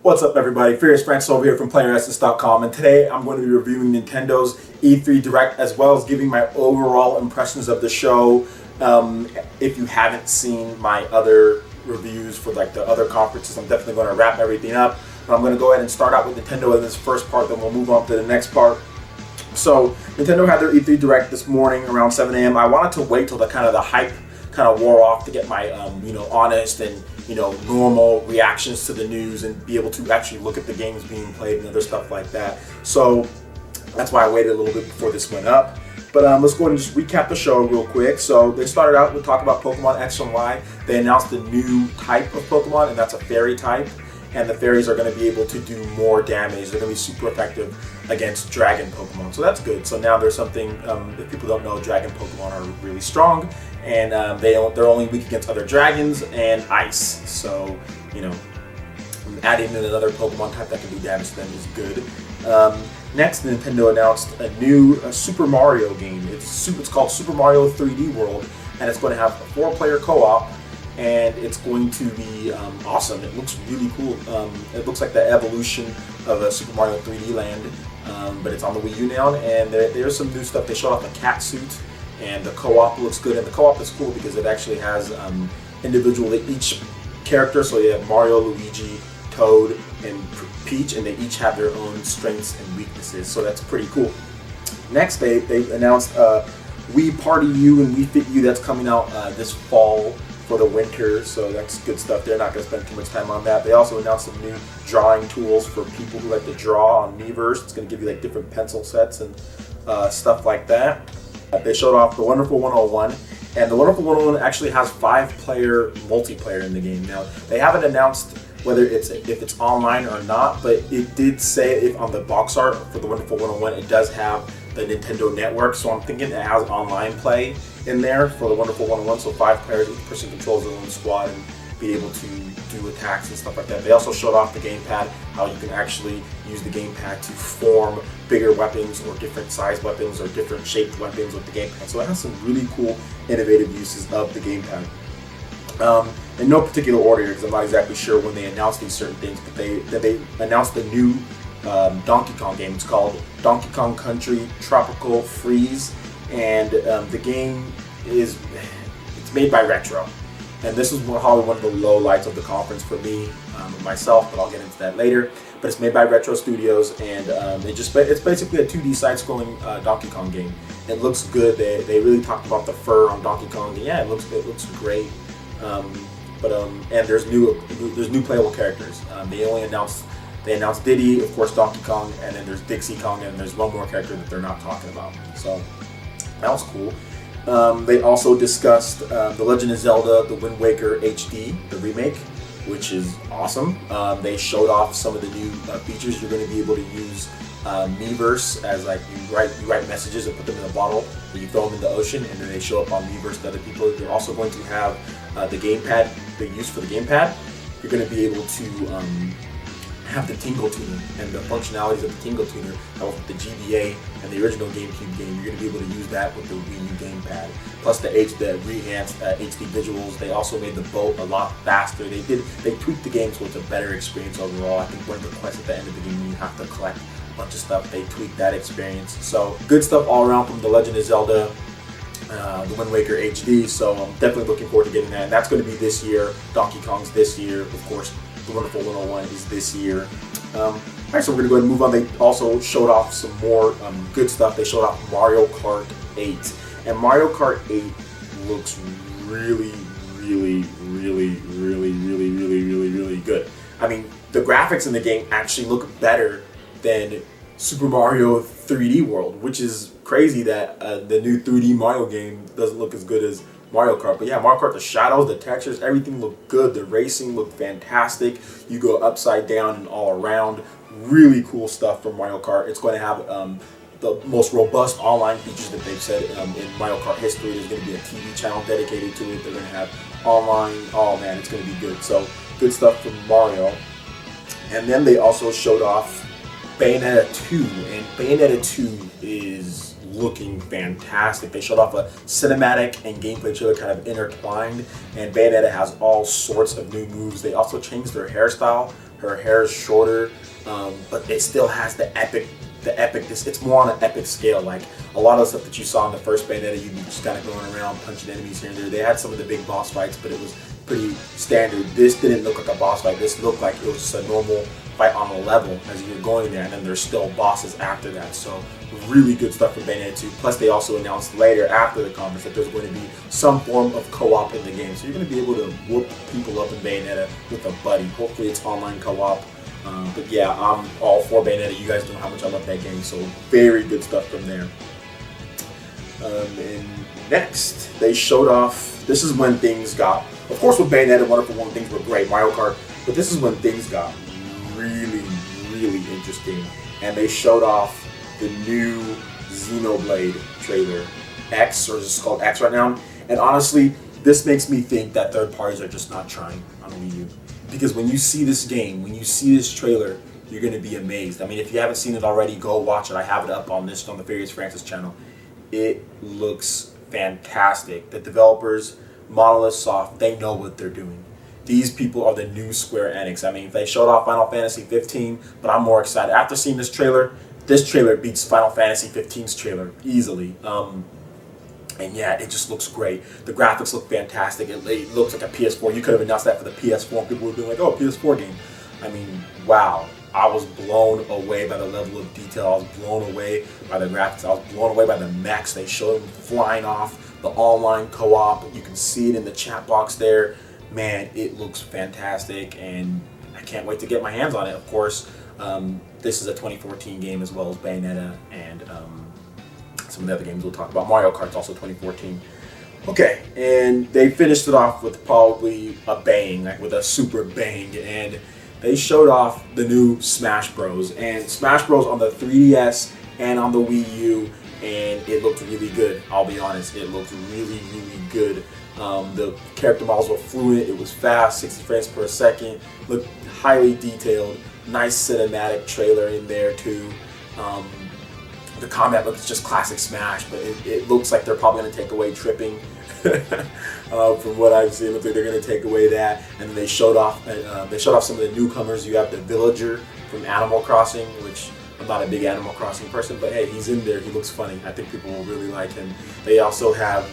What's up, everybody? Furious Francis over here from PlayerEssence.com, and today I'm going to be reviewing Nintendo's E3 Direct as well as giving my overall impressions of the show. If you haven't seen my other reviews for like the other conferences, I'm definitely going to wrap everything up. But I'm going to go ahead and start out with Nintendo in this first part, then we'll move on to the next part. So Nintendo had their E3 Direct this morning around 7 a.m. I wanted to wait till the hype kind of wore off to get my honest and normal reactions to the news and be able to actually look at the games being played and other stuff like that. So that's why I waited a little bit before this went up. But let's go ahead and just recap the show real quick. So they started out with talking about Pokemon X and Y. They announced a new type of Pokemon, and that's a fairy type. And the fairies are going to be able to do more damage. They're going to be super effective against dragon Pokemon. So that's good. So now there's something, if people don't know, dragon Pokemon are really strong. And they're only weak against other dragons and ice. So, adding in another Pokemon type that can do damage to them is good. Next, Nintendo announced a new Super Mario game. It's called Super Mario 3D World, and it's going to have a 4-player co-op, and it's going to be awesome. It looks really cool. It looks like the evolution of a Super Mario 3D Land, but it's on the Wii U now, and there's some new stuff. They showed off the cat suit, and the co-op looks good, and the co-op is cool because it actually has individual each character. So you have Mario, Luigi, Toad, and Peach, and they each have their own strengths and weaknesses. So that's pretty cool. Next, they announced Wii Party U and Wii Fit U that's coming out this fall for the winter. So that's good stuff. They're not going to spend too much time on that. They also announced some new drawing tools for people who like to draw on Miiverse. It's going to give you like different pencil sets and stuff like that. They showed off the Wonderful 101, and the Wonderful 101 actually has 5-player multiplayer in the game. Now, they haven't announced whether if it's online or not, but it did say if on the box art for the Wonderful 101, it does have the Nintendo Network, so I'm thinking it has online play in there for the Wonderful 101, so 5 players, each person controls their own squad and be able to do attacks and stuff like that. They also showed off the gamepad, how you can actually use the gamepad to form bigger weapons or different size weapons or different shaped weapons with the gamepad. So it has some really cool, innovative uses of the gamepad. In no particular order, because I'm not exactly sure when they announced these certain things, but they announced the new Donkey Kong game. It's called Donkey Kong Country Tropical Freeze, and the game it's made by Retro. And this is probably one of the low lights of the conference for me, myself, but I'll get into that later. But it's made by Retro Studios, and it's basically a 2D side-scrolling Donkey Kong game. It looks good. They really talked about the fur on Donkey Kong. And yeah, it looks great. And there's new playable characters. They announced Diddy, of course, Donkey Kong, and then there's Dixie Kong, and there's one more character that they're not talking about. So that was cool. They also discussed The Legend of Zelda, The Wind Waker HD, the remake, which is awesome. They showed off some of the new features. You're going to be able to use Miiverse as like you write messages and put them in a bottle, and you throw them in the ocean, and then they show up on Miiverse to other people. You're also going to have the gamepad, the use for the gamepad. You're going to be able to have the Tingle Tuner and the functionalities of the Tingle Tuner that was with the GBA and the original GameCube game. You're going to be able to use that with the Wii U gamepad. Plus the re-enhanced HD visuals. They also made the boat a lot faster. They tweaked the game so it's a better experience overall. I think one of the quests at the end of the game, you have to collect a bunch of stuff. They tweaked that experience. So good stuff all around from The Legend of Zelda, The Wind Waker HD. So I'm definitely looking forward to getting that. And that's going to be this year. Donkey Kong's this year, of course. The Wonderful 101 is this year. Alright, so we're going to go ahead and move on. They also showed off some more good stuff. They showed off Mario Kart 8. And Mario Kart 8 looks really, really, really, really, really, really, really, really good. I mean, the graphics in the game actually look better than Super Mario 3D World, which is crazy that the new 3D Mario game doesn't look as good as Mario Kart. But yeah, Mario Kart, the shadows, the textures, everything looked good. The racing looked fantastic. You go upside down and all around. Really cool stuff from Mario Kart. It's going to have the most robust online features that they've said in Mario Kart history. There's going to be a TV channel dedicated to it. They're going to have online. Oh man, it's going to be good. So good stuff from Mario. And then they also showed off Bayonetta 2, and Bayonetta 2 is looking fantastic. They showed off a cinematic and gameplay trailer kind of intertwined, and Bayonetta has all sorts of new moves. They also changed their hairstyle. Her hair is shorter, but it still has the epicness. It's more on an epic scale. Like a lot of the stuff that you saw in the first Bayonetta, you'd be just kind of going around punching enemies here and there. They had some of the big boss fights, but it was pretty standard. This didn't look like a boss fight. This looked like it was just a normal fight on a level as you're going there, and then there's still bosses after that. So really good stuff from Bayonetta 2. Plus they also announced later after the conference that there's going to be some form of co-op in the game. So you're going to be able to whoop people up in Bayonetta with a buddy. Hopefully it's online co-op. But yeah, I'm all for Bayonetta. You guys know how much I love that game. So very good stuff from there. And next, they showed off, this is when things got, of course with Bayonetta, Wonderful 1, things were great, Mario Kart, but this is when things got really, really interesting. And they showed off the new Xenoblade trailer, X, or is it called X right now? And honestly, this makes me think that third parties are just not trying on Wii U. Because when you see this game, when you see this trailer, you're going to be amazed. I mean, if you haven't seen it already, go watch it. I have it up on the Furious Francis channel. It looks fantastic. The developers, Monolith Soft, they know what they're doing. These people are the new Square Enix. I mean, they showed off Final Fantasy 15, but I'm more excited. After seeing this trailer beats Final Fantasy 15's trailer easily. And yeah, it just looks great. The graphics look fantastic. It looks like a PS4. You could have announced that for the PS4 and people would be like, oh, PS4 game. I mean, wow. I was blown away by the level of detail. I was blown away by the graphics. I was blown away by the mechs. They showed them flying off, the online co-op. You can see it in the chat box there. Man, it looks fantastic, and I can't wait to get my hands on it. Of course, this is a 2014 game as well as Bayonetta and some of the other games we'll talk about. Mario Kart's also 2014. Okay, and they finished it off with probably a bang, like with a super bang, and they showed off the new Smash Bros. And Smash Bros. On the 3DS and on the Wii U, and it looked really good. I'll be honest, it looked really, really good. The character models were fluid, it was fast, 60 frames per second, looked highly detailed, nice cinematic trailer in there too. The combat looks just classic Smash, but it looks like they're probably going to take away tripping. From what I've seen, it looks like they're going to take away that. And then they showed off some of the newcomers. You have the villager from Animal Crossing, which I'm not a big Animal Crossing person, but hey, he's in there. He looks funny. I think people will really like him. They also have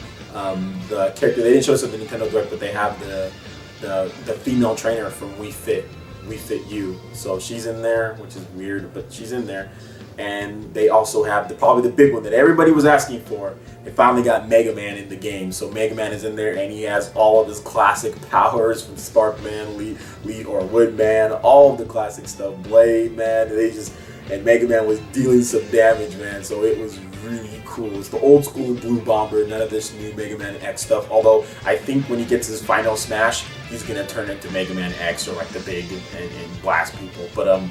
the character. They didn't show us at the Nintendo Direct, but they have the female trainer from Wii Fit U. So she's in there, which is weird, but she's in there. And they also have probably the big one that everybody was asking for. They finally got Mega Man in the game. So Mega Man is in there, and he has all of his classic powers from Sparkman, Lead or Woodman, all of the classic stuff. Blade Man, and Mega Man was dealing some damage, man. So it was really cool. It's the old school Blue Bomber, none of this new Mega Man X stuff. Although I think when he gets his final smash, he's gonna turn into Mega Man X or like the big and blast people. But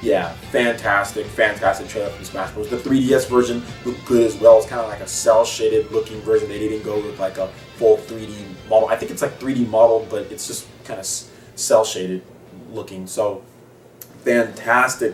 yeah, fantastic trailer from Smash Bros. The 3DS version looked good as well. It's kind of like a cel-shaded looking version. They didn't go with like a full 3D model. I think it's like 3D modeled, but it's just kind of cel-shaded looking. So fantastic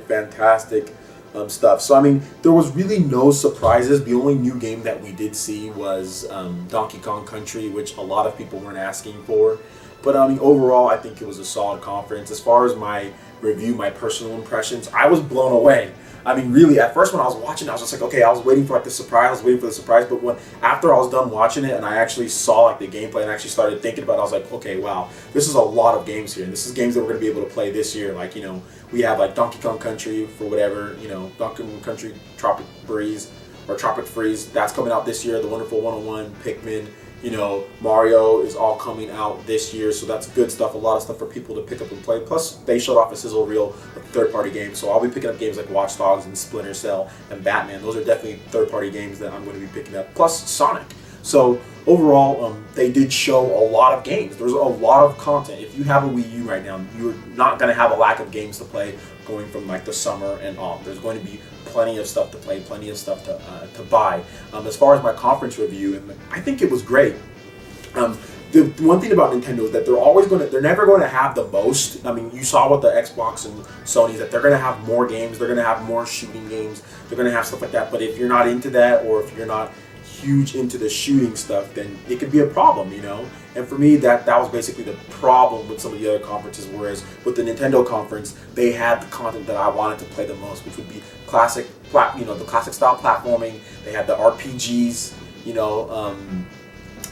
stuff. So I mean, there was really no surprises. The only new game that we did see was Donkey Kong Country, which a lot of people weren't asking for. But I mean, overall, I think it was a solid conference. As far as my review, my personal impressions, I was blown away. I mean, really, at first when I was watching, I was just like, okay, I was waiting for like the surprise, but after I was done watching it and I actually saw like the gameplay and actually started thinking about it, I was like, okay, wow, this is a lot of games here, and this is games that we're going to be able to play this year. Like, you know, we have like Donkey Kong Country for whatever, you know, Donkey Kong Country Tropic Freeze, that's coming out this year. The Wonderful 101, Pikmin, you know, Mario is all coming out this year, so that's good stuff, a lot of stuff for people to pick up and play. Plus, they showed off a sizzle reel of third-party games, so I'll be picking up games like Watch Dogs and Splinter Cell and Batman. Those are definitely third-party games that I'm going to be picking up, plus Sonic. So overall, they did show a lot of games. There's a lot of content. If you have a Wii U right now, you're not going to have a lack of games to play going from like the summer and on. There's going to be plenty of stuff to play, plenty of stuff to buy. As far as my conference review, and I think it was great. The one thing about Nintendo is that they're never going to have the most. I mean, you saw with the Xbox and Sony that they're going to have more games, they're going to have more shooting games, they're going to have stuff like that. But if you're not into that, or if you're not huge into the shooting stuff, then it could be a problem, you know. And for me, that was basically the problem with some of the other conferences. Whereas with the Nintendo conference, they had the content that I wanted to play the most, which would be classic, the classic style platforming. They had the RPGs,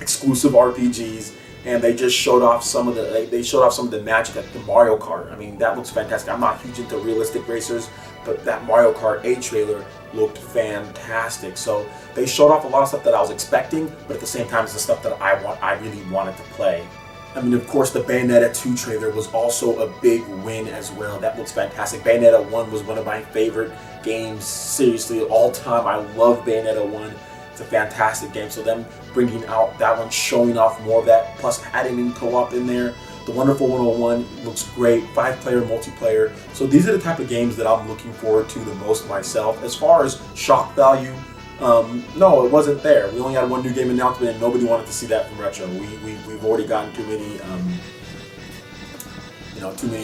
exclusive RPGs, and they just showed off some of the magic at the Mario Kart. I mean, that looks fantastic. I'm not huge into realistic racers, but that Mario Kart 8 trailer looked fantastic. So they showed off a lot of stuff that I was expecting, but at the same time, it's the stuff that I really wanted to play. I mean, of course, the Bayonetta 2 trailer was also a big win as well. That looks fantastic. Bayonetta 1 was one of my favorite games, seriously, all time. I love Bayonetta 1. It's a fantastic game. So them bringing out that one, showing off more of that, plus adding in co-op in there. The Wonderful 101 looks great, 5-player multiplayer. So these are the type of games that I'm looking forward to the most myself. As far as shock value, no, it wasn't there. We only had one new game announcement, and nobody wanted to see that from Retro. We've already gotten too many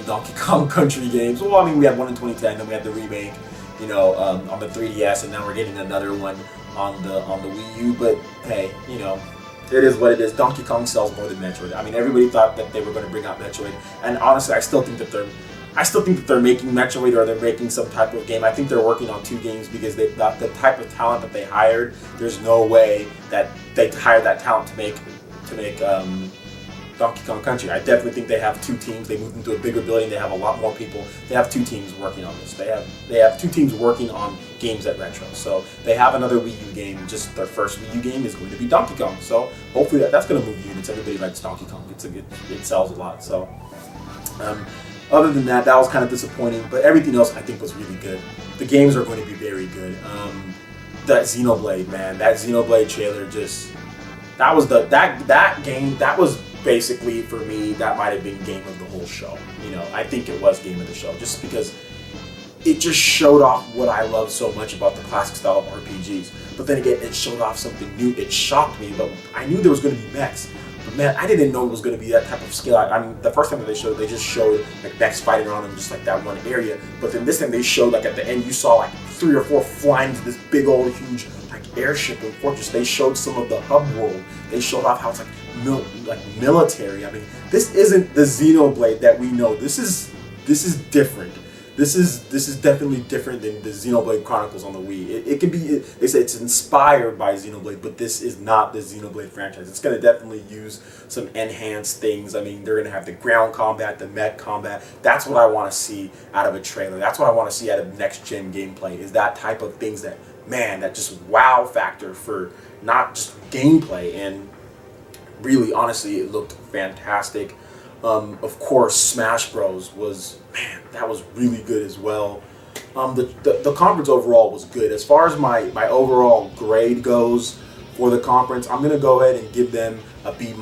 Donkey Kong Country games. Well, I mean, we had one in 2010, then we had the remake, on the 3DS, and now we're getting another one on the Wii U. But hey, it is what it is. Donkey Kong sells more than Metroid. I mean, everybody thought that they were going to bring out Metroid, and honestly, I still think that they're making Metroid, or they're making some type of game. I think they're working on 2 games because they got the type of talent that they hired. There's no way that they hired that talent to make Donkey Kong Country. I definitely think they have 2 teams. They moved into a bigger building. They have a lot more people. They have 2 teams working on this. They have 2 teams working on games at Retro. So they have another Wii U game. Just their first Wii U game is going to be Donkey Kong. So hopefully that's going to move units. Everybody likes Donkey Kong. It sells a lot. So other than that, that was kind of disappointing. But everything else I think was really good. The games are going to be very good. That Xenoblade, man, that Xenoblade trailer that game, that was basically, for me, that might have been game of the whole show. I think it was game of the show, just because it just showed off what I love so much about the classic style of RPGs. But then again, it showed off something new. It shocked me, but I knew there was going to be mechs. But man, I didn't know it was going to be that type of skill. I mean, the first time that they just showed like mechs fighting around in just like that one area. But then this time they showed, like at the end, you saw like 3 or 4 flying to this big old huge airship and fortress. They showed some of the hub world. They showed off how it's like military. I mean, this isn't the Xenoblade that we know. This is different. This is definitely different than the Xenoblade Chronicles on the Wii. It can be. They say it's inspired by Xenoblade, but this is not the Xenoblade franchise. It's going to definitely use some enhanced things. I mean, they're going to have the ground combat, the mech combat. That's what I want to see out of a trailer. That's what I want to see out of next gen gameplay. Is that type of things that just wow factor for not just gameplay. And really, honestly, it looked fantastic. Of course, Smash Bros that was really good as well. The conference overall was good. As far as my overall grade goes for the conference, I'm gonna go ahead and give them a B-,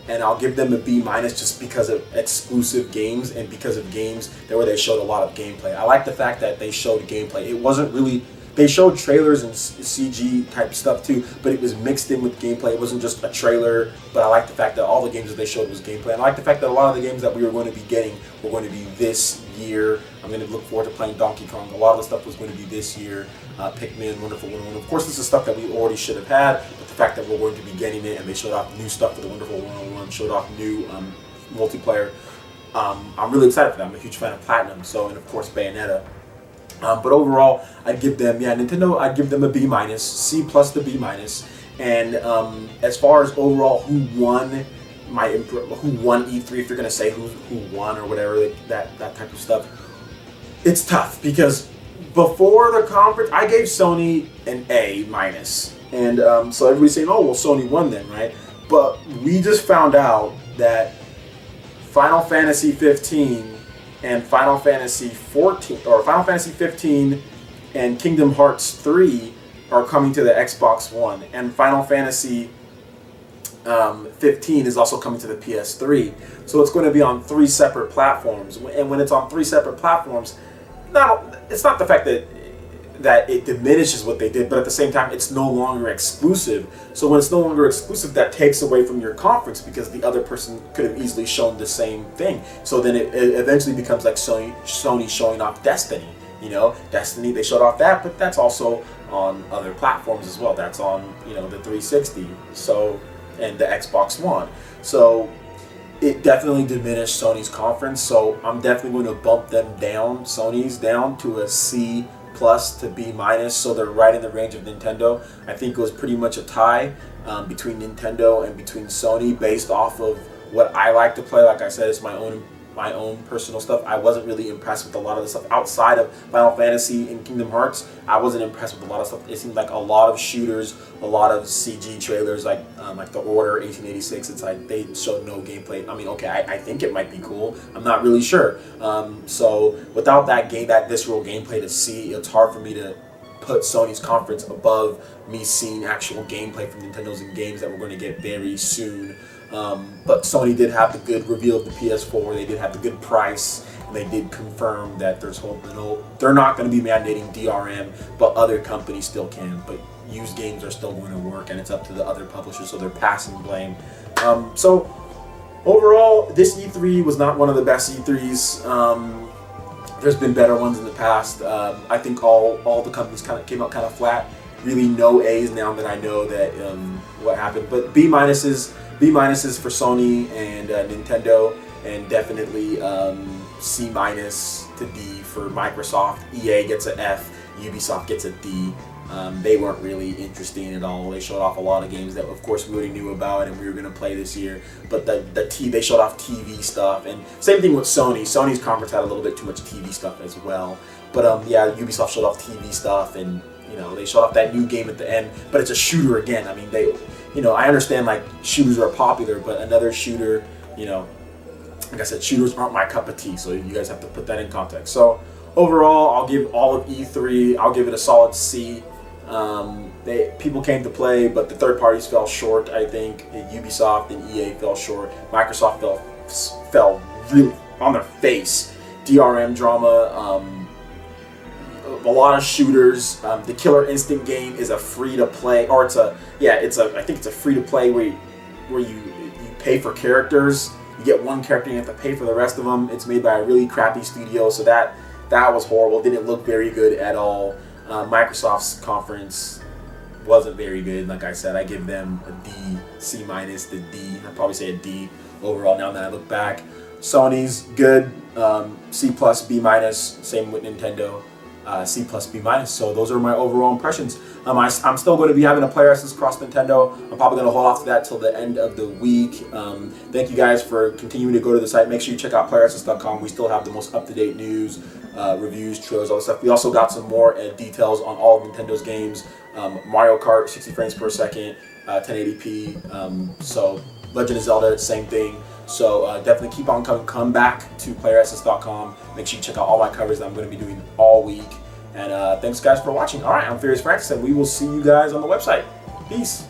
and I'll give them a B- just because of exclusive games and because of games where they showed a lot of gameplay. I like the fact that they showed gameplay. It wasn't really. They showed trailers and CG type stuff too, but it was mixed in with gameplay. It wasn't just a trailer, but I like the fact that all the games that they showed was gameplay. And I like the fact that a lot of the games that we were going to be getting were going to be this year. I'm going to look forward to playing Donkey Kong. A lot of the stuff was going to be this year. Pikmin, Wonderful 101. Of course, this is stuff that we already should have had, but the fact that we're going to be getting it, and they showed off new stuff for the Wonderful 101, showed off new multiplayer. I'm really excited for that. I'm a huge fan of Platinum, and of course Bayonetta. But overall, I'd give them, Nintendo, I'd give them a B-, C+ to B-. And as far as overall who won E3, if you're gonna say who won or whatever, that type of stuff, it's tough because before the conference, I gave Sony an A-, and so everybody's saying, oh well, Sony won then, right? But we just found out that Final Fantasy 15 and Final Fantasy 15 and Kingdom Hearts 3 are coming to the Xbox One, and Final Fantasy 15 is also coming to the PS3. So it's going to be on 3 separate platforms, and when it's on 3 separate platforms, it's not the fact that it diminishes what they did, but at the same time, it's no longer exclusive. So when it's no longer exclusive, that takes away from your conference because the other person could have easily shown the same thing. So then it eventually becomes like Sony showing off Destiny. You know, Destiny, they showed off that, but that's also on other platforms as well. That's on, you know, the 360, so, and the Xbox One. So it definitely diminished Sony's conference. So I'm definitely going to bump them down, Sony's down to a C plus to B minus. So they're right in the range of Nintendo. I think it was pretty much a tie between Nintendo and between Sony based off of what I like to play. Like I said, it's my own personal stuff. I wasn't really impressed with a lot of the stuff outside of Final Fantasy and Kingdom Hearts. I wasn't impressed with a lot of stuff. It seemed like a lot of shooters, a lot of CG trailers, like The Order 1886. It's like they showed no gameplay. I mean, okay, I think it might be cool. I'm not really sure. So without that visceral gameplay to see, it's hard for me to put Sony's conference above me seeing actual gameplay from Nintendo's and games that we're going to get very soon. But Sony did have the good reveal of the PS4. They did have the good price. And they did confirm that they're not going to be mandating DRM, but other companies still can. But used games are still going to work, and it's up to the other publishers, so they're passing blame. So overall, this E3 was not one of the best E3s. There's been better ones in the past. I think all the companies kind of came out kind of flat. Really no A's now that I know that what happened. But B minuses for Sony and Nintendo, and definitely C minus to D for Microsoft. EA gets an F, Ubisoft gets a D. They weren't really interesting at all. They showed off a lot of games that, of course, we already knew about and we were going to play this year. But they showed off TV stuff, and same thing with Sony. Sony's conference had a little bit too much TV stuff as well. But yeah, Ubisoft showed off TV stuff, and you know, they showed off that new game at the end. But it's a shooter again. I mean, I understand like shooters are popular, but another shooter, you know, like I said, shooters aren't my cup of tea. So you guys have to put that in context. So overall, I'll give all of E3. I'll give it a solid C. People came to play, but the third parties fell short. I think Ubisoft and EA fell short. Microsoft fell really on their face. DRM drama. A lot of shooters. The Killer Instinct game is a free to play, or I think it's a free to play where you pay for characters. You get one character and you have to pay for the rest of them. It's made by a really crappy studio, so that was horrible. Didn't look very good at all. Microsoft's conference wasn't very good. Like I said, I give them a D, C minus to D. I'd probably say a D overall now that I look back. Sony's good, C plus, B minus. Same with Nintendo. C plus, B minus. So those are my overall impressions. I'm still going to be having a Player Essence Cross Nintendo. I'm probably going to hold off to that till the end of the week. Thank you guys for continuing to go to the site. Make sure you check out playeressence.com. We still have the most up-to-date news, reviews, trailers, all that stuff. We also got some more details on all of Nintendo's games. Mario Kart, 60 frames per second, 1080p. So Legend of Zelda, same thing. So definitely keep on coming. Come back to playeressence.com. Make sure you check out all my covers that I'm going to be doing all week. And thanks guys for watching. All right, I'm Furious Francis, and we will see you guys on the website. Peace.